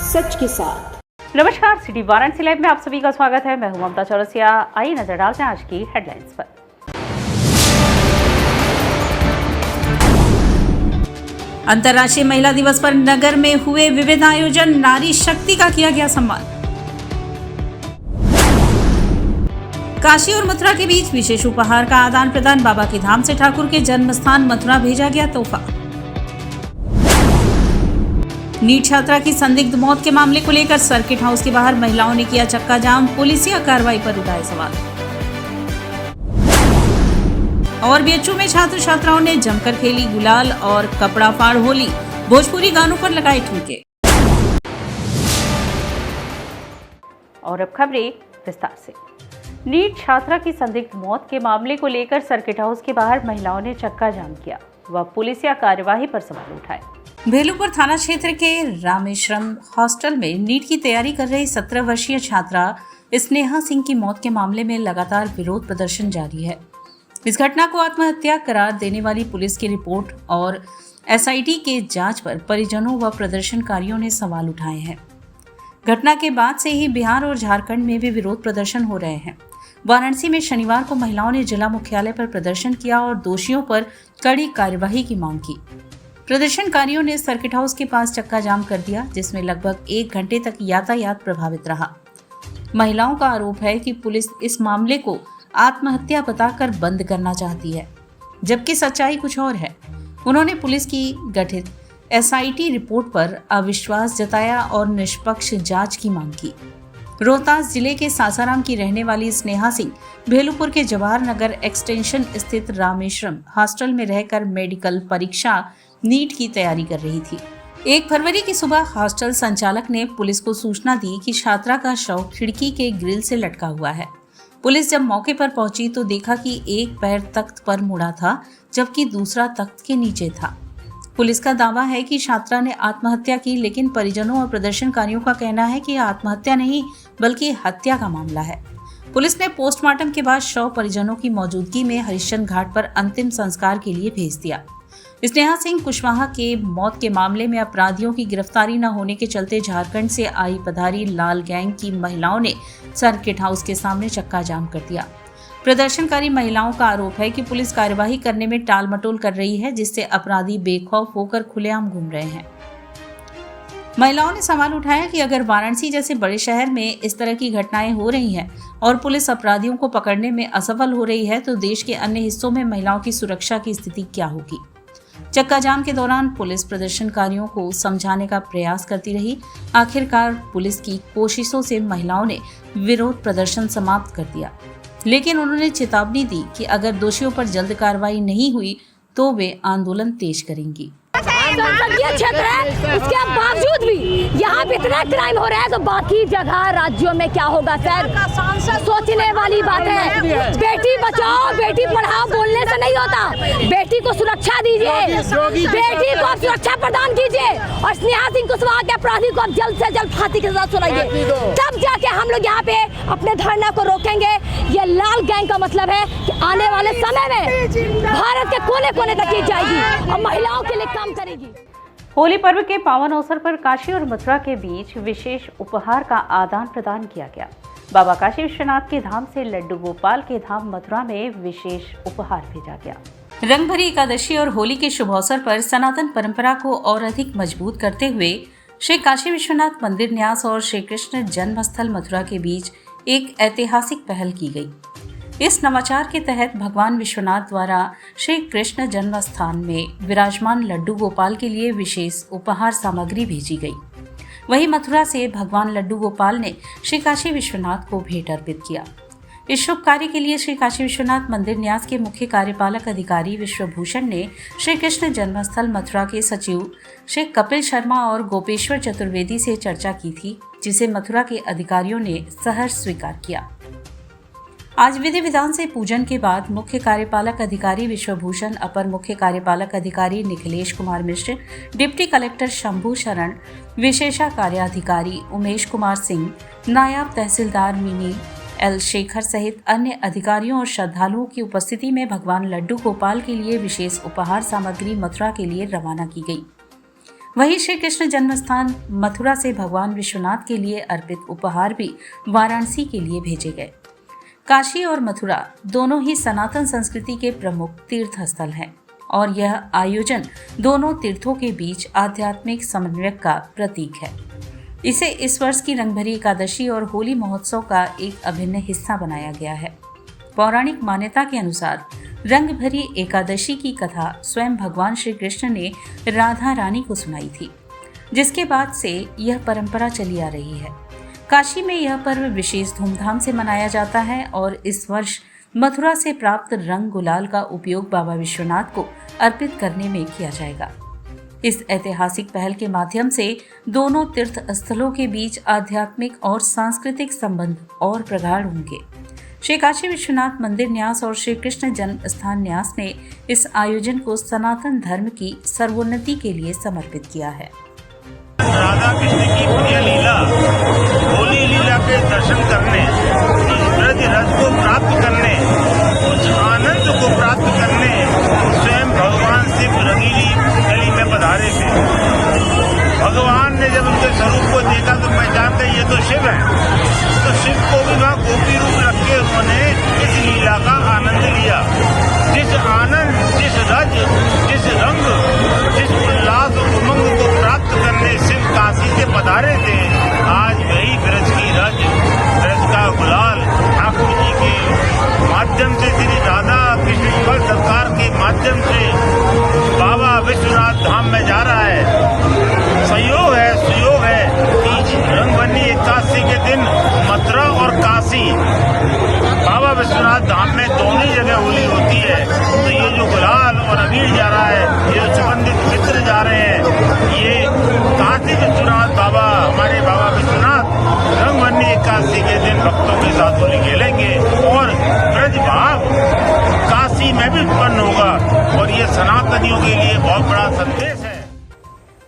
सच के साथ। नमस्कार, सिटी वाराणसी लाइव में आप सभी का स्वागत है। मैं हूं ममता चौरसिया। आइए नजर डालते हैं आज की हेडलाइंस पर। अंतर्राष्ट्रीय महिला दिवस पर नगर में हुए विविध आयोजन, नारी शक्ति का किया गया सम्मान। काशी और मथुरा के बीच विशेष उपहार का आदान प्रदान, बाबा के धाम से ठाकुर के जन्म स्थान मथुरा भेजा गया तोहफा। नीट छात्रा की संदिग्ध मौत के मामले को लेकर सर्किट हाउस के बाहर महिलाओं ने किया चक्का जाम, पुलिसिया कार्रवाई पर उठाए सवाल। और बीएचयू में छात्र छात्राओं ने जमकर खेली गुलाल और कपड़ा फाड़ होली, भोजपुरी गानों पर लगाए ठुमके। और अब खबरें विस्तार से। नीट छात्रा की संदिग्ध मौत के मामले को लेकर सर्किट हाउस के बाहर महिलाओं ने चक्का जाम किया व पुलिसिया कार्यवाही पर सवाल उठाए। भेलूपुर थाना क्षेत्र के रामेश्वरम हॉस्टल में नीट की तैयारी कर रही 17 वर्षीय छात्रा स्नेहा सिंह की मौत के मामले में लगातार विरोध प्रदर्शन जारी है। इस घटना को आत्महत्या करार देने वाली पुलिस की रिपोर्ट और एसआईटी के जांच पर परिजनों व प्रदर्शनकारियों ने सवाल उठाए हैं। घटना के बाद से ही बिहार और झारखंड में भी विरोध प्रदर्शन हो रहे हैं। वाराणसी में शनिवार को महिलाओं ने जिला मुख्यालय पर प्रदर्शन किया और दोषियों पर कड़ी कार्यवाही की मांग की। प्रदर्शनकारियों ने सर्किट हाउस के पास चक्का जाम कर दिया, जिसमें लगभग 1 घंटे तक यातायात प्रभावित रहा। महिलाओं का आरोप है कि पुलिस इस मामले को आत्महत्या बताकर बंद करना चाहती है, जबकि सच्चाई कुछ और है। उन्होंने पुलिस की गठित एसआईटी रिपोर्ट पर अविश्वास जताया और निष्पक्ष जांच की मांग की। रोहतास जिले के सासाराम की रहने वाली स्नेहा सिंह भेलूपुर के जवाहर नगर एक्सटेंशन स्थित रामेश्वरम हॉस्टल में रहकर मेडिकल परीक्षा नीट की तैयारी कर रही थी। 1 फरवरी की सुबह हॉस्टल संचालक ने पुलिस को सूचना दी कि छात्रा का शव खिड़की के ग्रिल से लटका हुआ है। पुलिस जब मौके पर पहुंची तो देखा कि एक पैर तख्त पर मुड़ा था, जबकि दूसरा तख्त के नीचे था। पुलिस का दावा है कि छात्रा ने आत्महत्या की, लेकिन परिजनों और प्रदर्शनकारियों का कहना है कि आत्महत्या नहीं बल्कि हत्या का मामला है। पुलिस ने पोस्टमार्टम के बाद शव परिजनों की मौजूदगी में हरिश्चंद्र घाट पर अंतिम संस्कार के लिए भेज दिया। स्नेहा सिंह कुशवाहा के मौत के मामले में अपराधियों की गिरफ्तारी न होने के चलते झारखंड से आई पधारी लाल गैंग की महिलाओं ने सर्किट हाउस के सामने चक्का जाम कर दिया। प्रदर्शनकारी महिलाओं का आरोप है कि पुलिस कार्यवाही करने में टाल मटोल कर रही है, जिससे अपराधी बेखौफ होकर खुलेआम घूम रहे हैं। महिलाओं ने सवाल उठाया कि अगर वाराणसी जैसे बड़े शहर में इस तरह की घटनाएं हो रही हैं और पुलिस अपराधियों को पकड़ने में असफल हो रही है, तो देश के अन्य हिस्सों में महिलाओं की सुरक्षा की स्थिति क्या होगी। चक्का जाम के दौरान पुलिस प्रदर्शनकारियों को समझाने का प्रयास करती रही। आखिरकार पुलिस की कोशिशों से महिलाओं ने विरोध प्रदर्शन समाप्त कर दिया, लेकिन उन्होंने चेतावनी दी कि अगर दोषियों पर जल्द कार्रवाई नहीं हुई तो वे आंदोलन तेज करेंगी। संसदीय क्षेत्र है, उसके बावजूद भी यहाँ पे इतना क्राइम हो रहा है, तो बाकी जगह राज्यों में क्या होगा सर? सोचने वाली बात है। बेटी बचाओ बेटी पढ़ाओ बोलने से नहीं होता। बेटी को सुरक्षा दीजिए, बेटी को सुरक्षा प्रदान कीजिए और स्नेहा सिंह कुशवाहा के अपराधी को अब जल्द से जल्द फांसी के साथ सुनाइए, तब जाके हम लोग यहाँ पे अपने धरना को रोकेंगे। ये लाल गैंग का मतलब है कि आने वाले समय में भारत के कोने कोने तक की जाएगी और महिलाओं के लिए काम करेगी। होली पर्व के पावन अवसर पर काशी और मथुरा के बीच विशेष उपहार का आदान प्रदान किया गया। बाबा काशी विश्वनाथ के धाम से लड्डू गोपाल के धाम मथुरा में विशेष उपहार भेजा गया। रंगभरी एकादशी और होली के शुभ अवसर पर सनातन परंपरा को और अधिक मजबूत करते हुए श्री काशी विश्वनाथ मंदिर न्यास और श्री कृष्ण जन्मस्थल मथुरा के बीच एक ऐतिहासिक पहल की गई। इस नवाचार के तहत भगवान विश्वनाथ द्वारा श्री कृष्ण जन्म स्थान में विराजमान लड्डू गोपाल के लिए विशेष उपहार सामग्री भेजी गई। वहीं मथुरा से भगवान लड्डू गोपाल ने श्री काशी विश्वनाथ को भेंट अर्पित किया। इस शुभ कार्य के लिए श्री काशी विश्वनाथ मंदिर न्यास के मुख्य कार्यपालक अधिकारी विश्वभूषण ने श्री कृष्ण जन्मस्थल मथुरा के सचिव श्री कपिल शर्मा और गोपेश्वर चतुर्वेदी से चर्चा की थी, जिसे मथुरा के अधिकारियों ने सहर्ष स्वीकार किया। आज विधि विधान से पूजन के बाद मुख्य कार्यपालक अधिकारी विश्वभूषण, अपर मुख्य कार्यपालक अधिकारी निखिलेश कुमार मिश्र, डिप्टी कलेक्टर शंभू शरण, विशेषा कार्याधिकारी उमेश कुमार सिंह, नायब तहसीलदार मिनी एल शेखर सहित अन्य अधिकारियों और श्रद्धालुओं की उपस्थिति में भगवान लड्डू गोपाल के लिए विशेष उपहार सामग्री मथुरा के लिए रवाना की गई। वहीं श्री कृष्ण जन्मस्थान मथुरा से भगवान विश्वनाथ के लिए अर्पित उपहार भी वाराणसी के लिए भेजे गए। काशी और मथुरा दोनों ही सनातन संस्कृति के प्रमुख तीर्थ स्थल हैं और यह आयोजन दोनों तीर्थों के बीच आध्यात्मिक समन्वय का प्रतीक है। इसे इस वर्ष की रंगभरी एकादशी और होली महोत्सव का एक अभिन्न हिस्सा बनाया गया है। पौराणिक मान्यता के अनुसार रंगभरी एकादशी की कथा स्वयं भगवान श्री कृष्ण ने राधा रानी को सुनाई थी, जिसके बाद से यह परंपरा चली आ रही है। काशी में यह पर्व विशेष धूमधाम से मनाया जाता है और इस वर्ष मथुरा से प्राप्त रंग गुलाल का उपयोग बाबा विश्वनाथ को अर्पित करने में किया जाएगा। इस ऐतिहासिक पहल के माध्यम से दोनों तीर्थ स्थलों के बीच आध्यात्मिक और सांस्कृतिक संबंध और प्रगाढ़ होंगे। श्री काशी विश्वनाथ मंदिर न्यास और श्री कृष्ण जन्म स्थान न्यास ने इस आयोजन को सनातन धर्म की सर्वोन्नति के लिए समर्पित किया है। राधा कृष्ण की प्रिय लीला होली लीला के दर्शन करने, ब्रज रस को प्राप्त करने, उस आनंद को प्राप्त करने स्वयं भगवान शिव रंगीली गली में पधारे थे। भगवान ने जब उनके स्वरूप को देखा तो पहचान गई ये तो शिव है। तो शिव को भी वहाँ गोपी रूप रख के उन्होंने इस लीला का आनंद लिया। जिस आनंद, जिस रज, जिस रंग, जिस उल्लास और उमंग को प्राप्त करने शिव काशी से पधारे थे, आज वही ब्रज की रज, ब्रज का गुलाल ठाकुर जी के माध्यम से, श्री राधा कृष्ण युगल सरकार के माध्यम से बाबा विश्वनाथ धाम में जा रहा है। संयोग है, सुयोग है कि रंगभरी एकादशी के दिन मथुरा और काशी बाबा विश्वनाथ धाम में दोनों ही जगह होली होती है। तो ये जो गुलाल और अबीर जा रहा है, ये जो सुगंधित मित्र जा रहे हैं, ये काशी विश्वनाथ बाबा, हमारे बाबा विश्वनाथ रंगभरी एकादशी के दिन भक्तों के साथ होली खेलेंगे और ब्रज भाव काशी में भी उत्पन्न होगा और ये सनातनियों के लिए बहुत बड़ा संदेश है।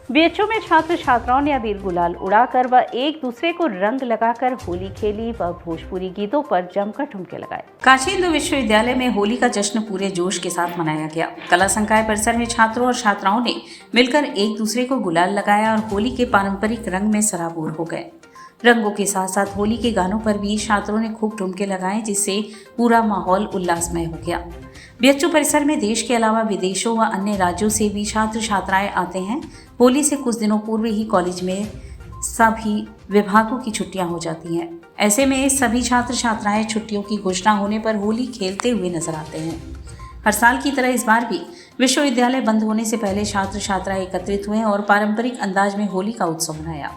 बीएचयू में छात्र छात्राओं ने अबीर गुलाल उड़ाकर व एक दूसरे को रंग लगाकर होली खेली व भोजपुरी गीतों पर जमकर ठुमके लगाए। काशी हिंदू विश्वविद्यालय में होली का जश्न पूरे जोश के साथ मनाया गया। कला संकाय परिसर में छात्रों और छात्राओं ने मिलकर एक दूसरे को गुलाल लगाया और होली के पारंपरिक रंग में सराबोर हो गए। रंगों के साथ साथ होली के गानों पर भी छात्रों ने खूब ठुमके लगाए, जिससे पूरा माहौल उल्लासमय हो गया। बीएचयू परिसर में देश के अलावा विदेशों व अन्य राज्यों से भी छात्र छात्राएं आते हैं। होली से कुछ दिनों पूर्व ही कॉलेज में सभी विभागों की छुट्टियां हो जाती हैं। ऐसे में सभी छात्र छात्राएं छुट्टियों की घोषणा होने पर होली खेलते हुए नजर आते हैं। हर साल की तरह इस बार भी विश्वविद्यालय बंद होने से पहले छात्र छात्राएं एकत्रित हुए और पारंपरिक अंदाज में होली का उत्सव मनाया।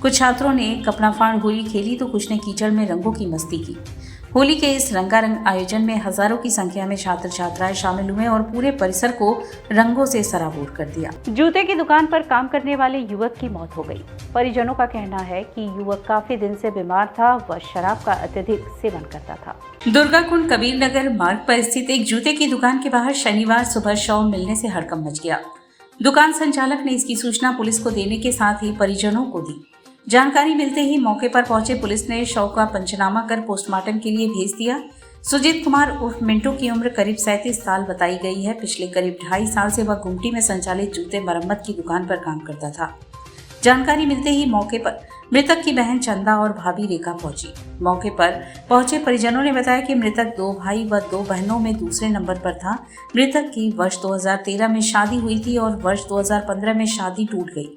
कुछ छात्रों ने कपड़ा फाड़ होली खेली तो कुछ ने कीचड़ में रंगों की मस्ती की। होली के इस रंगारंग आयोजन में हजारों की संख्या में छात्र छात्राएं शामिल हुए और पूरे परिसर को रंगों से सराबोर कर दिया। जूते की दुकान पर काम करने वाले युवक की मौत हो गई। परिजनों का कहना है कि युवक काफी दिन से बीमार था व शराब का अत्यधिक सेवन करता था। दुर्गाकुंड कबीर नगर मार्ग पर स्थित एक जूते की दुकान के बाहर शनिवार सुबह शव मिलने से हड़कंप मच गया। दुकान संचालक ने इसकी सूचना पुलिस को देने के साथ ही परिजनों को दी। जानकारी मिलते ही मौके पर पहुंचे पुलिस ने शव का पंचनामा कर पोस्टमार्टम के लिए भेज दिया। सुजीत कुमार उर्फ मिंटू की उम्र करीब 37 साल बताई गई है। पिछले करीब 2.5 साल से वह गुमटी में संचालित जूते मरम्मत की दुकान पर काम करता था। जानकारी मिलते ही मौके पर मृतक की बहन चंदा और भाभी रेखा पहुंची। मौके पर पहुंचे परिजनों ने बताया कि मृतक 2 भाई व 2 बहनों में दूसरे नंबर पर था। मृतक की वर्ष 2013 में शादी हुई थी और वर्ष 2015 में शादी टूट गई।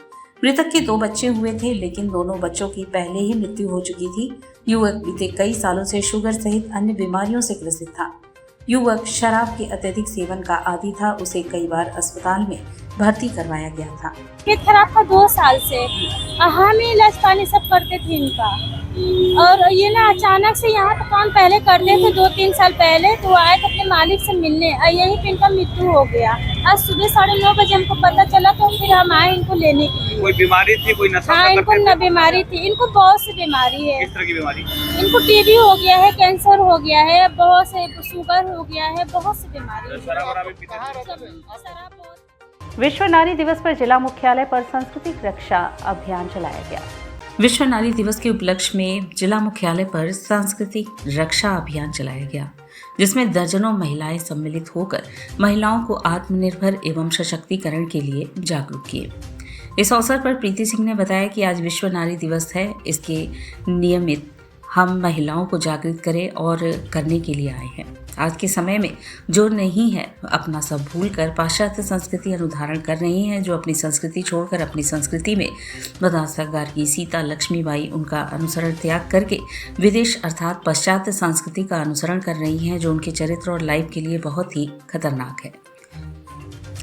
मृतक के 2 बच्चे हुए थे, लेकिन दोनों बच्चों की पहले ही मृत्यु हो चुकी थी। युवक बीते कई सालों से शुगर सहित अन्य बीमारियों से ग्रसित था। युवक शराब के अत्यधिक सेवन का आदी था। उसे कई बार अस्पताल में भर्ती करवाया गया था। पेट खराब था 2 साल से। हम ही इलाज पानी सब करते थे इनका, और ये ना अचानक से यहाँ पे काम पहले करते थे 2-3 साल पहले, तो आए थे अपने मालिक से मिलने, यहीं पे इनका मृत्यु हो गया। आज सुबह 9:30 बजे हमको पता चला, तो फिर हम आए इनको लेने के लिए। कोई बीमारी थी, कोई नशा? हाँ, इनको न बीमारी थी। इनको बहुत सी बीमारी है। किस तरह की बीमारी? इनको टीबी हो गया है, कैंसर हो गया है, बहुत से शुगर हो गया है, बहुत सी बीमारी है। विश्व नारी दिवस पर जिला मुख्यालय पर सांस्कृतिक रक्षा अभियान चलाया गया। विश्व नारी दिवस के उपलक्ष्य में जिला मुख्यालय पर सांस्कृतिक रक्षा अभियान चलाया गया, जिसमें दर्जनों महिलाएं सम्मिलित होकर महिलाओं को आत्मनिर्भर एवं सशक्तिकरण के लिए जागरूक किए। इस अवसर पर प्रीति सिंह ने बताया कि आज विश्व नारी दिवस है। इसके नियमित हम महिलाओं को जागृत करें और करने के लिए आए हैं। आज के समय में जो नहीं है अपना सब भूलकर पाश्चात्य संस्कृति अनुधारण कर रही हैं, जो अपनी संस्कृति छोड़कर अपनी संस्कृति में मदासा गार्गी, सीता, लक्ष्मीबाई उनका अनुसरण त्याग करके विदेश अर्थात पाश्चात्य संस्कृति का अनुसरण कर रही हैं, जो उनके चरित्र और लाइफ के लिए बहुत ही खतरनाक है।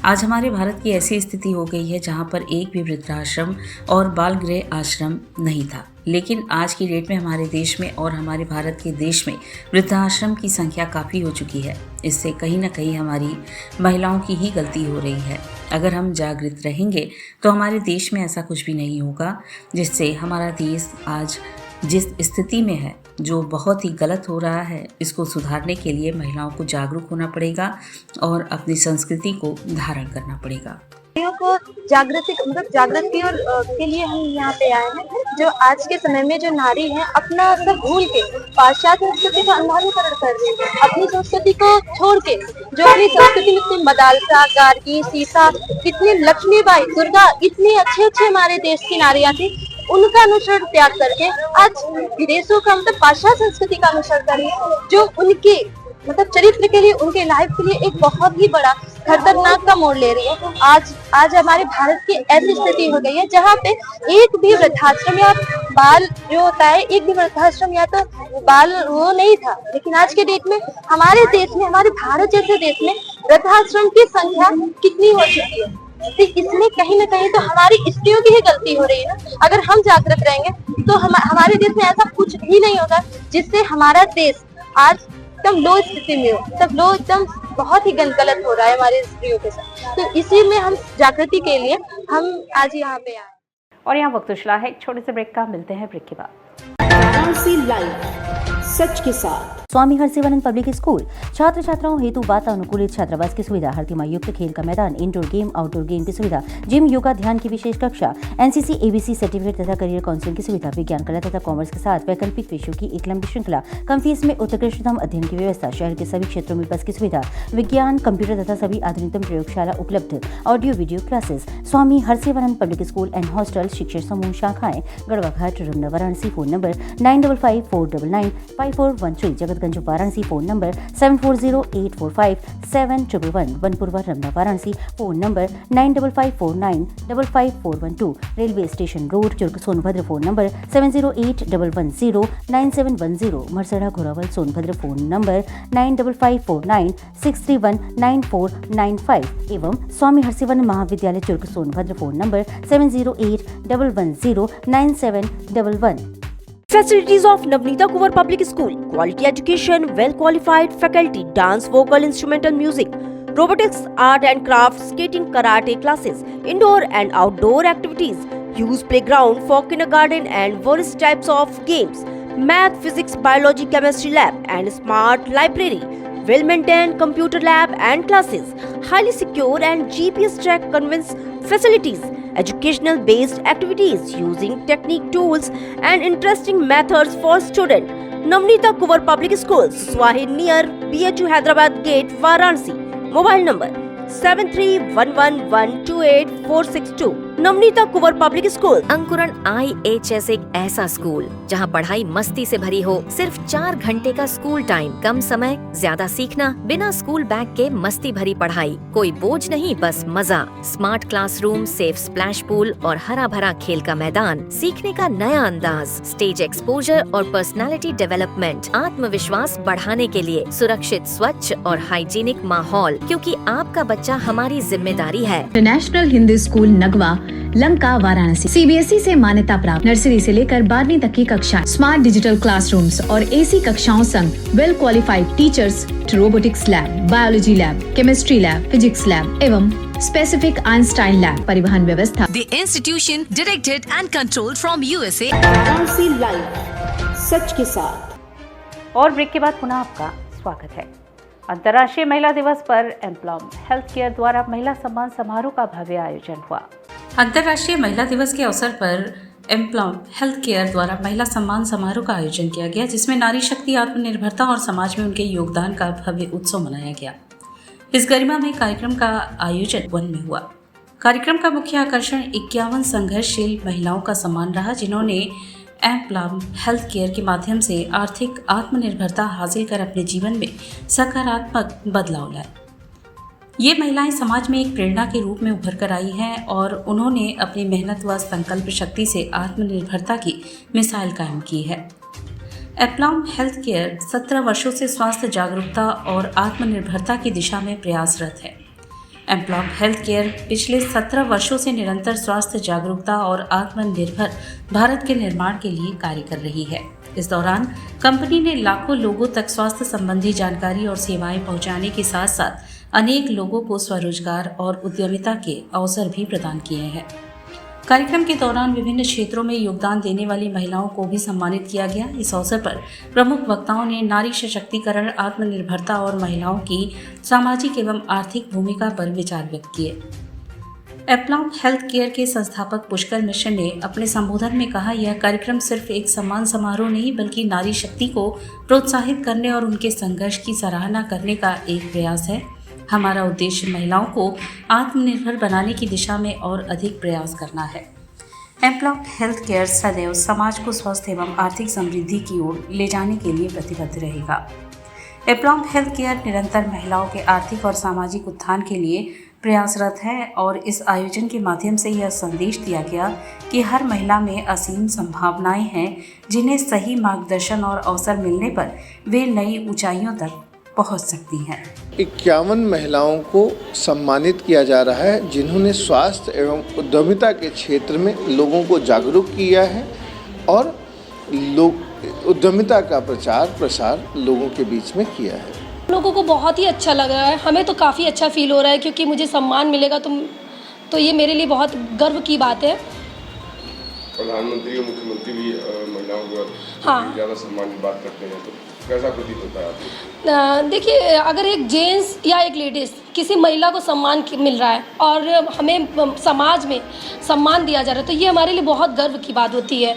आज हमारे भारत की ऐसी स्थिति हो गई है जहां पर एक भी वृद्धाश्रम और बाल गृह आश्रम नहीं था, लेकिन आज की डेट में हमारे देश में और हमारे भारत के देश में वृद्धाश्रम की संख्या काफ़ी हो चुकी है। इससे कहीं ना कहीं हमारी महिलाओं की ही गलती हो रही है। अगर हम जागृत रहेंगे तो हमारे देश में ऐसा कुछ भी नहीं होगा, जिससे हमारा देश आज जिस स्थिति में है, जो बहुत ही गलत हो रहा है, इसको सुधारने के लिए महिलाओं को जागरूक होना पड़ेगा और अपनी संस्कृति को धारण करना पड़ेगा। को जागृति और के लिए हम यहाँ पे आए हैं। जो आज के समय में जो नारी है अपना सब भूल के पाश्चात्य संस्कृति का अनुकरण कर रही है, अपनी संस्कृति को छोड़ के जो अपनी संस्कृति में इतनी मदालसा, गार्गी, सीता, इतनी लक्ष्मीबाई, दुर्गा, इतनी अच्छे हमारे देश की नारियां थी, उनका अनुसरण त्याग करके आज विदेशों का मतलब पाश्चात्य संस्कृति का अनुसरण कर रही है, जो उनके मतलब चरित्र के लिए, उनके लाइफ के लिए एक बहुत ही बड़ा खतरनाक का मोड़ ले रही है। आज हमारे भारत की ऐसी स्थिति हो गई है जहाँ पे एक भी वृद्धाश्रम या बाल जो होता है, एक भी वृद्धाश्रम या तो बाल वो नहीं था, लेकिन आज के डेट में हमारे देश में, हमारे भारत जैसे देश में वृद्धाश्रम की संख्या कितनी हो चुकी है। तो इसमें कहीं ना कहीं तो हमारी स्त्रियों की ही गलती हो रही है ना। अगर हम जागृत रहेंगे तो हमारे देश में ऐसा कुछ भी नहीं होगा जिससे हमारा देश आज एकदम लो स्थिति में हो, सब लोग एकदम बहुत ही गलत हो रहा है हमारे स्त्रियों के साथ। तो इसी में हम जागृति के लिए हम आज यहाँ पे आए। और यहाँ वक्त उछला है एक छोटे से ब्रेक का, मिलते हैं ब्रेक के बाद। वाराणसी लाइव सच के साथ। स्वामी हरसिवानंद पब्लिक स्कूल छात्र छात्राओं हेतु वातानुकूलित छात्रावास की सुविधा, हर युक्त खेल का मैदान, इंडोर गेम आउटडोर गेम की सुविधा, जिम, योगा, ध्यान की विशेष कक्षा, एनसीसी एबीसी सर्टिफिकेट तथा करियर काउंसलिंग की सुविधा, विज्ञान, कला तथा कॉमर्स के साथ वैकल्पिक विषयों की एक लंबी श्रृंखला, कम फीस में उत्कृष्टतम अध्ययन की व्यवस्था, शहर के सभी क्षेत्रों में बस की सुविधा, विज्ञान, कंप्यूटर तथा सभी आधुनिकतम प्रयोगशाला उपलब्ध, audio video classes. Swami Harsivanand public school and hostel, शिक्षण समूह शाखाएं Garhwa Ghat, Ramna, Varanasi. Phone number 9554995413, Jagatganj Varanasi. Phone number 7408457111, Vanpurwa, Ramna, Varanasi. Phone number 9554955412, railway station road, Churk, Sonbhadra. Phone number 7081109710, Marsara, Ghorawal, Sonbhadra. Phone number 955496319495 एवं स्वामी हरसिवानंद महाविद्यालय, Churk, Sonbhadra. Phone number 7081109711। Facilities of Navneeta Kuwar Public School: quality education, well qualified faculty, dance, vocal, instrumental music, robotics, art and crafts, skating, karate classes, indoor and outdoor activities, use playground for kindergarten and various types of games, math, physics, biology, chemistry lab and smart library, well maintained computer lab and classes, highly secure and GPS track conveyance facilities, educational based activities using technique tools and interesting methods for students. Navneeta Kuwar Public Schools, Swahid near BHU Hyderabad Gate, Varanasi. Mobile number 7311128462. Navneeta Kunwar public school. अंकुरण IHS एक ऐसा school जहां पढ़ाई मस्ती से भरी हो। सिर्फ 4 घंटे का स्कूल टाइम, कम समय, ज्यादा सीखना, बिना स्कूल बैग के मस्ती भरी पढ़ाई, कोई बोझ नहीं, बस मजा। Smart classroom, safe splash pool और हरा भरा खेल का मैदान, सीखने का नया अंदाज, स्टेज एक्सपोजर और पर्सनालिटी डेवलपमेंट, आत्मविश्वास बढ़ाने के लिए सुरक्षित, स्वच्छ और हाइजीनिक माहौल, क्योंकि आपका बच्चा हमारी जिम्मेदारी है। International Hindi school Nagwa, Lanka, Varanasi. CBSE से मान्यता प्राप्त, नर्सरी से लेकर 12वीं तक की कक्षा, स्मार्ट डिजिटल क्लासरूम्स और AC कक्षाओं संग well qualified teachers, robotics lab, biology lab, chemistry lab, physics lab एवं स्पेसिफिक आइंस्टाइन लैब, परिवहन व्यवस्था। The institution directed and controlled from USA. Varanasi live सच के साथ। और ब्रेक के बाद पुनः आपका स्वागत है। अंतर्राष्ट्रीय महिला दिवस पर एम्प्लॉम हेल्थ केयर द्वारा महिला सम्मान समारोह का भव्य आयोजन हुआ। अंतर्राष्ट्रीय महिला दिवस के अवसर पर एम्प्लॉम हेल्थ केयर द्वारा महिला सम्मान समारोह का आयोजन किया गया, जिसमें नारी शक्ति, आत्मनिर्भरता और समाज में उनके योगदान का भव्य उत्सव मनाया गया। इस गरिमामय कार्यक्रम का आयोजन वन में हुआ। कार्यक्रम का मुख्य आकर्षण 51 संघर्षशील महिलाओं का सम्मान रहा, जिन्होंने एम्प्लॉम हेल्थ केयर के माध्यम से आर्थिक आत्मनिर्भरता हासिल कर अपने जीवन में सकारात्मक बदलाव लाए। ये महिलाएं समाज में एक प्रेरणा के रूप में उभर कर आई हैं और उन्होंने अपनी मेहनत व संकल्प शक्ति से आत्मनिर्भरता की मिसाल कायम की है। एम्प्लॉम हेल्थ केयर 17 वर्षों से स्वास्थ्य जागरूकता और आत्मनिर्भरता की दिशा में प्रयासरत है। एम्प्लॉम हेल्थ केयर पिछले 17 वर्षों से निरंतर स्वास्थ्य जागरूकता और आत्मनिर्भर भारत के निर्माण के लिए कार्य कर रही है। इस दौरान कंपनी ने लाखों लोगों तक स्वास्थ्य संबंधी जानकारी और सेवाएं पहुंचाने के साथ साथ अनेक लोगों को स्वरोजगार और उद्यमिता के अवसर भी प्रदान किए हैं। कार्यक्रम के दौरान विभिन्न क्षेत्रों में योगदान देने वाली महिलाओं को भी सम्मानित किया गया। इस अवसर पर प्रमुख वक्ताओं ने नारी सशक्तिकरण, आत्मनिर्भरता और महिलाओं की सामाजिक एवं आर्थिक भूमिका पर विचार व्यक्त किए। एम्प्लॉम हेल्थ केयर के संस्थापक पुष्कर मिश्र ने अपने संबोधन में कहा, यह कार्यक्रम सिर्फ एक सम्मान समारोह नहीं बल्कि नारी शक्ति को प्रोत्साहित करने और उनके संघर्ष की सराहना करने का एक प्रयास है। हमारा उद्देश्य महिलाओं को आत्मनिर्भर बनाने की दिशा में और अधिक प्रयास करना है। एम्प्लॉम हेल्थ केयर सदैव समाज को स्वस्थ एवं आर्थिक समृद्धि की ओर ले जाने के लिए प्रतिबद्ध रहेगा। एम्प्लॉम हेल्थ केयर निरंतर महिलाओं के आर्थिक और सामाजिक उत्थान के लिए प्रयासरत है और इस आयोजन के माध्यम से यह संदेश दिया गया कि हर महिला में असीम संभावनाएं हैं, जिन्हें सही मार्गदर्शन और अवसर मिलने पर वे नई ऊंचाइयों तक पहुंच सकती हैं। 51 महिलाओं को सम्मानित किया जा रहा है, जिन्होंने स्वास्थ्य एवं उद्यमिता के क्षेत्र में लोगों को जागरूक किया है और उद्यमिता का प्रचार प्रसार लोगों के बीच में किया है। लोगों को बहुत ही अच्छा लग रहा है, हमें तो काफ़ी अच्छा फील हो रहा है क्योंकि मुझे सम्मान मिलेगा तो ये मेरे लिए बहुत गर्व की बात है। प्रधानमंत्री और मुख्यमंत्री भी महिलाओं को ज़्यादा सम्मान की बात करते हैं, तो कैसा प्रतीत होता है आपको? देखिए, अगर एक जेंट्स या एक लेडीज़ किसी महिला को सम्मान मिल रहा है और हमें समाज में सम्मान दिया जा रहा है तो ये हमारे लिए बहुत गर्व की बात होती है।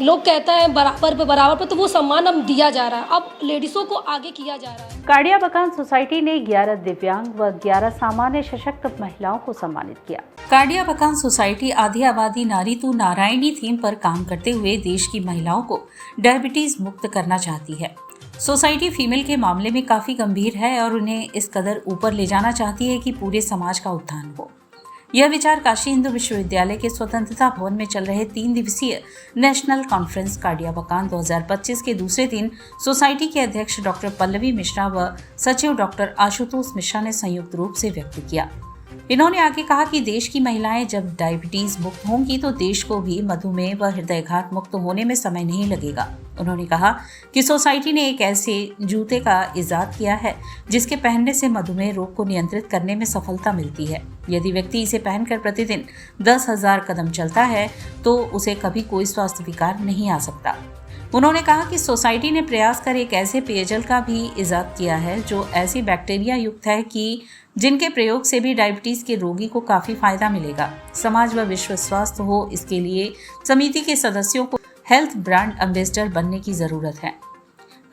लोग कहते हैं बराबर पे तो वो सम्मान हम दिया जा रहा है, अब लेडीज़ों को आगे किया जा रहा है। काड़िया बकान सोसाइटी ने 11 दिव्यांग व 11 सामान्य सशक्त महिलाओं को सम्मानित किया। काड़िया बकान सोसाइटी आधी आबादी नारी तू नारायणी थीम पर काम करते हुए देश की महिलाओं को डायबिटीज मुक्त करना चाहती है। सोसाइटी फीमेल के मामले में काफी गंभीर है और उन्हें इस कदर ऊपर ले जाना चाहती है कि पूरे समाज का उत्थान हो। यह विचार काशी हिंदू विश्वविद्यालय के स्वतंत्रता भवन में चल रहे 3 दिवसीय नेशनल कॉन्फ्रेंस काड़िया बकान 2025 के दूसरे दिन सोसाइटी के अध्यक्ष डॉक्टर पल्लवी मिश्रा व सचिव डॉक्टर आशुतोष मिश्रा ने संयुक्त रूप से व्यक्त किया। इन्होंने आगे कहा कि देश की महिलाएं जब डायबिटीज मुक्त होंगी तो देश को भी मधुमेह व हृदयघात मुक्त होने में समय नहीं लगेगा। उन्होंने कहा कि सोसाइटी ने एक ऐसे जूते का इजाद किया है जिसके पहनने से मधुमेह रोग को नियंत्रित करने में सफलता मिलती है। यदि व्यक्ति इसे पहनकर प्रतिदिन 10,000 कदम चलता है तो उसे कभी कोई स्वास्थ्य विकार नहीं आ सकता। उन्होंने कहा कि सोसाइटी ने प्रयास कर एक ऐसे पेयजल का भी इजाद किया है जो ऐसी बैक्टीरिया युक्त है कि जिनके प्रयोग से भी डायबिटीज के रोगी को काफी फायदा मिलेगा। समाज व विश्व स्वास्थ्य हो, इसके लिए समिति के सदस्यों को हेल्थ ब्रांड एम्बेसडर बनने की जरूरत है।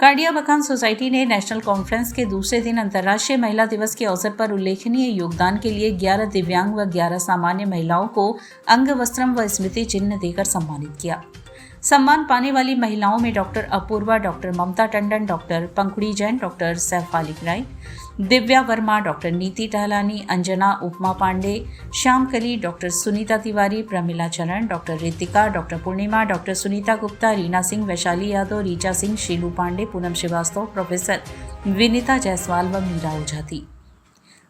काड़िया बकान सोसाइटी ने नेशनल कॉन्फ्रेंस के दूसरे दिन अंतर्राष्ट्रीय महिला दिवस के अवसर पर उल्लेखनीय योगदान के लिए 11 दिव्यांग व 11 सामान्य महिलाओं को अंग वस्त्रम व स्मृति चिन्ह देकर सम्मानित किया। सम्मान पाने वाली महिलाओं में डॉक्टर अपूर्वा, डॉक्टर ममता टंडन, डॉक्टर पंकुड़ी जैन, डॉक्टर सैफाली राय, दिव्या वर्मा, डॉक्टर नीति टहलानी, अंजना उपमा पांडे, श्याम कली, डॉक्टर सुनीता तिवारी, प्रमिला चरण, डॉक्टर रितिका, डॉक्टर पूर्णिमा, डॉक्टर सुनीता गुप्ता, रीना सिंह, वैशाली यादव, रीचा सिंह, शीलू पांडे, पूनम श्रीवास्तव, प्रोफेसर विनीता जायसवाल व मीरा ओझा थी।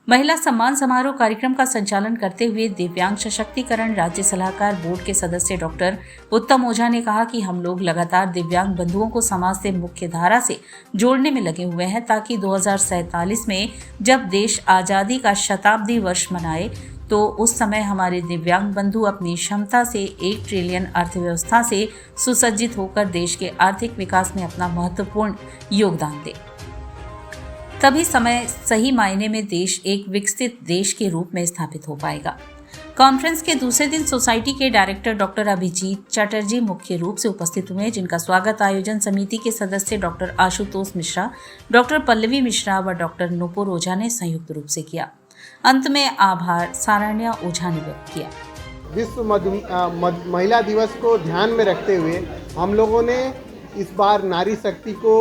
महिला सम्मान समारोह कार्यक्रम का संचालन करते हुए दिव्यांग सशक्तिकरण राज्य सलाहकार बोर्ड के सदस्य डॉक्टर उत्तम ओझा ने कहा कि हम लोग लगातार दिव्यांग बंधुओं को समाज से मुख्य धारा से जोड़ने में लगे हुए हैं ताकि 2047 में जब देश आज़ादी का शताब्दी वर्ष मनाए तो उस समय हमारे दिव्यांग बंधु अपनी क्षमता से 1 ट्रिलियन अर्थव्यवस्था से सुसज्जित होकर देश के आर्थिक विकास में अपना महत्वपूर्ण योगदान दें। तभी समय सही मायने में देश एक विकसित देश के रूप में स्थापित हो पाएगा। कॉन्फ्रेंस के दूसरे दिन सोसाइटी के डायरेक्टर डॉक्टर अभिजीत चटर्जी मुख्य रूप से उपस्थित हुए, जिनका स्वागत आयोजन समिति के सदस्य डॉक्टर आशुतोष मिश्रा, डॉक्टर पल्लवी मिश्रा व डॉक्टर नुपुर ओझा ने संयुक्त रूप से किया। अंत में आभार सारण्या ओझा ने व्यक्त किया। विश्व महिला दिवस को ध्यान में रखते हुए हम लोगों ने इस बार नारी शक्ति को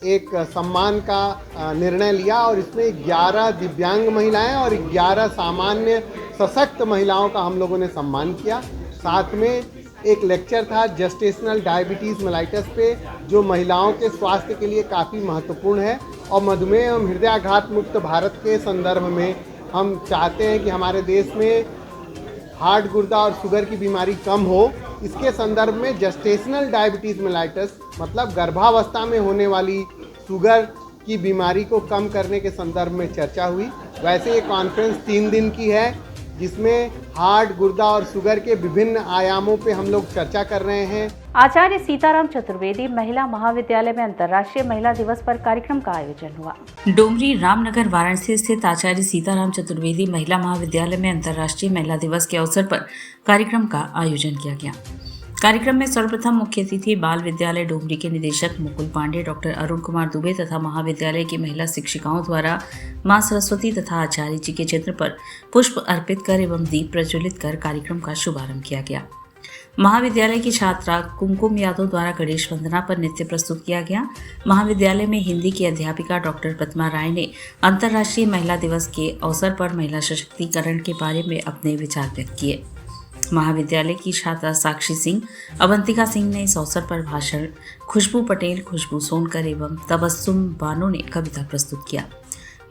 एक सम्मान का निर्णय लिया और इसमें 11 दिव्यांग महिलाएं और 11 सामान्य सशक्त महिलाओं का हम लोगों ने सम्मान किया। साथ में एक लेक्चर था जेस्टेशनल डायबिटीज़ मेलाइटस पे, जो महिलाओं के स्वास्थ्य के लिए काफ़ी महत्वपूर्ण है। और मधुमेह एवं हृदयाघात मुक्त भारत के संदर्भ में हम चाहते हैं कि हमारे देश में हार्ट, गुर्दा और शुगर की बीमारी कम हो। इसके संदर्भ में जेस्टेशनल डायबिटीज़ मेलाइटस मतलब गर्भावस्था में होने वाली शुगर की बीमारी को कम करने के संदर्भ में चर्चा हुई। वैसे ये कॉन्फ्रेंस 3 दिन की है, जिसमें हार्ट, गुर्दा और शुगर के विभिन्न आयामों पे हम लोग चर्चा कर रहे हैं। आचार्य सीताराम चतुर्वेदी महिला महाविद्यालय में अंतर्राष्ट्रीय महिला दिवस पर कार्यक्रम का आयोजन हुआ। डोमरी रामनगर वाराणसी स्थित आचार्य सीताराम चतुर्वेदी महिला महाविद्यालय में अंतर्राष्ट्रीय महिला दिवस के अवसर पर कार्यक्रम का आयोजन किया गया। कार्यक्रम में सर्वप्रथम मुख्य अतिथि बाल विद्यालय डोमरी के निदेशक मुकुल पांडे, डॉक्टर अरुण कुमार दुबे तथा महाविद्यालय की महिला शिक्षिकाओं द्वारा मां सरस्वती तथा आचार्य जी के चित्र पर पुष्प अर्पित कर एवं दीप प्रज्वलित कर कार्यक्रम का शुभारंभ किया गया। महाविद्यालय की छात्रा कुमकुम यादव द्वारा गणेश वंदना पर नृत्य प्रस्तुत किया गया। महाविद्यालय में हिंदी की अध्यापिका डॉक्टर प्रतिमा राय ने अंतर्राष्ट्रीय महिला दिवस के अवसर पर महिला सशक्तिकरण के बारे में अपने विचार व्यक्त किए। महाविद्यालय की छात्रा साक्षी सिंह, अवंतिका सिंह ने इस अवसर पर भाषण, खुशबू पटेल, खुशबू सोनकर एवं तबस्सुम बानो ने कविता प्रस्तुत किया।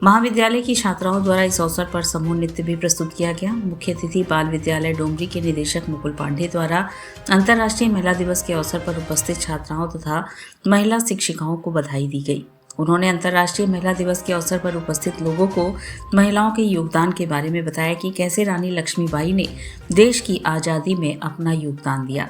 महाविद्यालय की छात्राओं द्वारा इस अवसर पर समूह नृत्य भी प्रस्तुत किया गया। मुख्य अतिथि बाल विद्यालय डोमरी के निदेशक मुकुल पांडे द्वारा अंतर्राष्ट्रीय महिला दिवस के अवसर पर उपस्थित छात्राओं तथा महिला शिक्षिकाओं को बधाई दी गई। उन्होंने अंतर्राष्ट्रीय महिला दिवस के अवसर पर उपस्थित लोगों को महिलाओं के योगदान के बारे में बताया कि कैसे रानी लक्ष्मीबाई ने देश की आज़ादी में अपना योगदान दिया।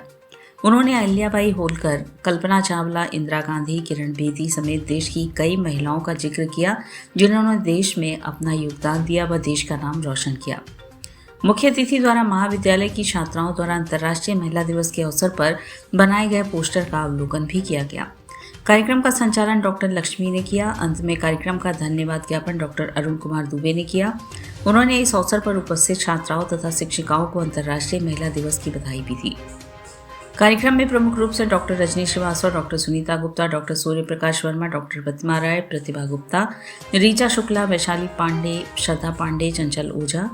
उन्होंने अहिल्याबाई होलकर, कल्पना चावला, इंदिरा गांधी, किरण बेदी समेत देश की कई महिलाओं का जिक्र किया जिन्होंने देश में अपना योगदान दिया व देश का नाम रोशन किया। मुख्य अतिथि द्वारा महाविद्यालय की छात्राओं द्वारा अंतर्राष्ट्रीय महिला दिवस के अवसर पर बनाए गए पोस्टर का अवलोकन भी किया गया। कार्यक्रम का संचालन डॉक्टर लक्ष्मी ने किया। अंत में कार्यक्रम का धन्यवाद ज्ञापन डॉक्टर अरुण कुमार दुबे ने किया। उन्होंने इस अवसर पर उपस्थित छात्राओं तथा शिक्षिकाओं को अंतर्राष्ट्रीय महिला दिवस की बधाई भी दी। कार्यक्रम में प्रमुख रूप से doctor Rajni Srivastava, doctor Sunita Gupta, doctor Surya Prakash Verma, doctor Pratima Rai, Pratibha Gupta, Richa Shukla, Vaishali Pandey, Shraddha Pandey, Chanchal Ojha,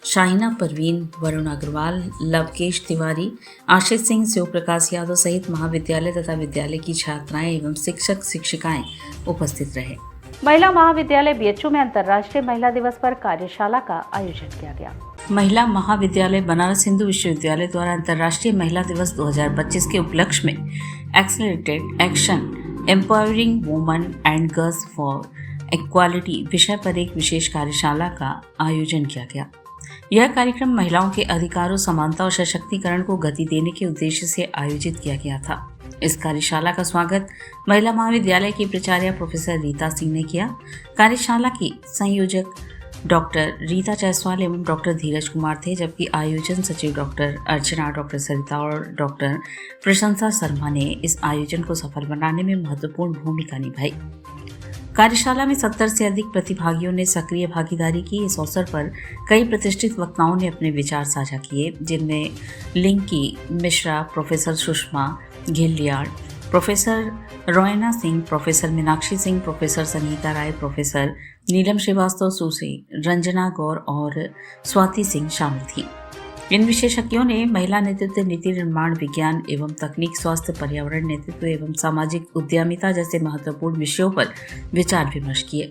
Shahina Parveen, Varun Agarwal, Lavkesh Tiwari, Ashish Singh, Shiv Prakash Yadav सहित महाविद्यालय तथा विद्यालय की छात्राएं एवं शिक्षक शिक्षिकाएं उपस्थित रहे। महिला महाविद्यालय बीएचयू में अंतर्राष्ट्रीय महिला दिवस पर कार्यशाला का आयोजन किया गया। महिला महाविद्यालय बनारस हिंदू विश्वविद्यालय द्वारा अंतर्राष्ट्रीय महिला दिवस 2025 के उपलक्ष्य में accelerated action empowering women and girls for equality विषय पर एक विशेष कार्यशाला का आयोजन किया गया। यह कार्यक्रम महिलाओं के अधिकारों, समानता और सशक्तिकरण को गति देने के उद्देश्य से आयोजित किया गया था। इस कार्यशाला का स्वागत महिला महाविद्यालय की प्राचार्य प्रोफेसर रीता सिंह ने किया। कार्यशाला की संयोजक डॉक्टर रीता जायसवाल एवं डॉक्टर धीरज कुमार थे, जबकि आयोजन सचिव डॉक्टर अर्चना, डॉक्टर सरिता और डॉक्टर प्रशंसा शर्मा ने इस आयोजन को सफल बनाने में महत्वपूर्ण भूमिका निभाई। कार्यशाला में 70 से अधिक प्रतिभागियों ने सक्रिय भागीदारी की। इस अवसर पर कई प्रतिष्ठित वक्ताओं ने अपने विचार साझा किए, जिनमें लिंकी मिश्रा, प्रोफेसर सुषमा घिल्लियाड़, professor Royna Singh, professor Meenakshi Singh, professor Sangeeta Rai, professor Neelam Srivastava, Sushri Ranjana Gaur और स्वाति सिंह शामिल थी। इन विशेषज्ञों ने महिला नेतृत्व, नीति निर्माण, विज्ञान एवं तकनीक, स्वास्थ्य, पर्यावरण नेतृत्व एवं सामाजिक उद्यमिता जैसे महत्वपूर्ण विषयों पर विचार विमर्श किए।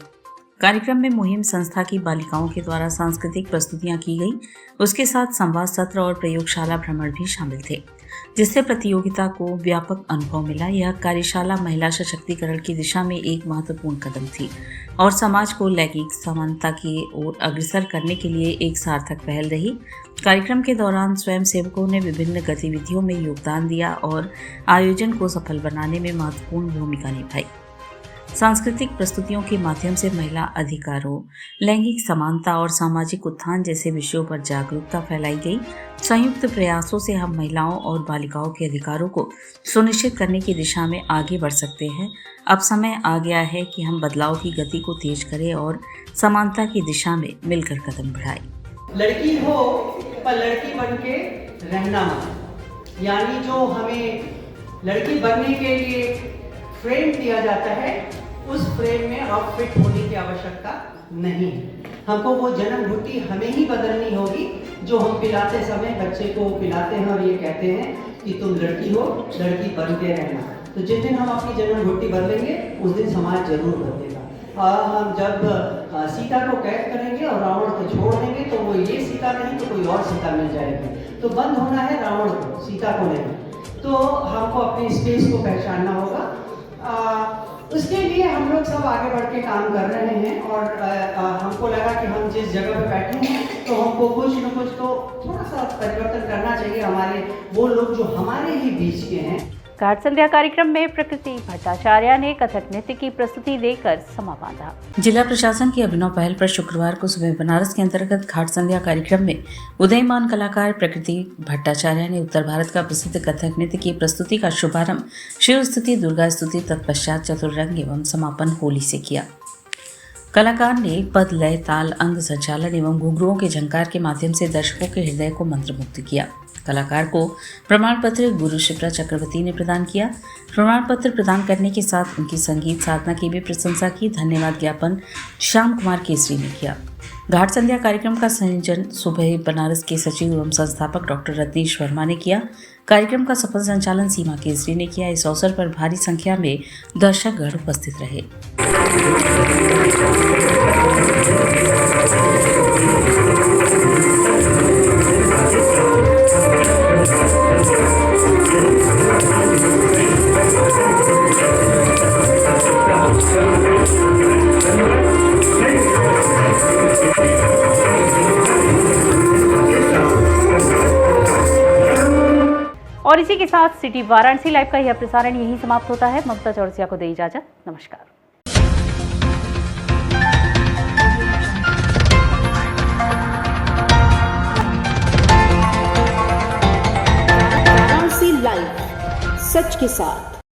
कार्यक्रम में मुहिम संस्था की बालिकाओं के द्वारा सांस्कृतिक प्रस्तुतियां की गई। उसके साथ संवाद सत्र और प्रयोगशाला भ्रमण भी शामिल थे, जिससे प्रतियोगिता को व्यापक अनुभव मिला। यह कार्यशाला महिला सशक्तिकरण की दिशा में एक महत्वपूर्ण कदम थी और समाज को लैंगिक समानता की ओर अग्रसर करने के लिए एक सार्थक पहल रही। कार्यक्रम के दौरान स्वयंसेवकों ने विभिन्न गतिविधियों में योगदान दिया और आयोजन को सफल बनाने में महत्वपूर्ण भूमिका निभाई। सांस्कृतिक प्रस्तुतियों के माध्यम से महिला अधिकारों, लैंगिक समानता और सामाजिक उत्थान जैसे विषयों पर जागरूकता फैलाई गई। संयुक्त प्रयासों से हम महिलाओं और बालिकाओं के अधिकारों को सुनिश्चित करने की दिशा में आगे बढ़ सकते हैं। अब समय आ गया है कि हम बदलाव की गति को तेज करें और समानता की दिशा में मिलकर कदम बढ़ाएं। लड़की हो पर लड़की बन के रहना मत, यानी जो हमें लड़की बनने के लिए फ्रेम दिया जाता है उस फ्रेम में अब फिट होने की आवश्यकता नहीं है। हमको वो जन्म घुट्टी हमें ही बदलनी होगी जो हम पिलाते समय बच्चे को पिलाते हैं और ये कहते हैं कि तुम लड़की हो, लड़की बन के रहना। तो जिस दिन हम अपनी जन्म घुट्टी बदलेंगे उस दिन समाज जरूर बदलेगा। हम जब सीता को कैद करेंगे और रावण को छोड़ देंगे तो वो ये सीता नहीं तो कोई और सीता मिल जाएगी। तो बंद होना है रावण को, सीता को नहीं। तो हमको अपनी स्पेस को पहचानना होगा। उसके लिए हम लोग सब आगे बढ़ के काम कर रहे हैं और हमको लगा कि हम जिस जगह पे बैठे हैं तो हमको कुछ न कुछ तो थोड़ा सा परिवर्तन करना चाहिए। हमारे वो लोग जो हमारे ही बीच के हैं। घाट संध्या कार्यक्रम में प्रकृति भट्टाचार्य ने कथक नृत्य की प्रस्तुति देकर समा बांधा। जिला प्रशासन की अभिनव पहल पर शुक्रवार को सुबह बनारस के अंतर्गत घाट संध्या कार्यक्रम में उदयमान कलाकार प्रकृति भट्टाचार्य ने उत्तर भारत का प्रसिद्ध कथक नृत्य की प्रस्तुति का शुभारंभ शिव स्तुति, दुर्गा स्तुति, तत्पश्चात चतुरंग एवं समापन होली से किया। कलाकार ने पद, लय, ताल, अंग संचालन एवं घुंघरुओं के झंकार के माध्यम से दर्शकों के हृदय को मंत्रमुग्ध किया। कलाकार को प्रमाण पत्र गुरु शिप्रा चक्रवर्ती ने प्रदान किया। प्रमाण पत्र प्रदान करने के साथ उनकी संगीत साधना की भी प्रशंसा की। धन्यवाद ज्ञापन श्याम कुमार केसरी ने किया। घाट संध्या कार्यक्रम का संयोजन सुबह बनारस के सचिव एवं संस्थापक डॉक्टर रत्नेश वर्मा ने किया। कार्यक्रम का सफल संचालन सीमा केसरी ने किया। इस अवसर पर भारी संख्या में दर्शकगण उपस्थित रहे। और इसी के साथ सिटी वाराणसी लाइव का यह प्रसारण यहीं समाप्त होता है। ममता चौरसिया को दे इजाजत। नमस्कार। वाराणसी लाइव, सच के साथ।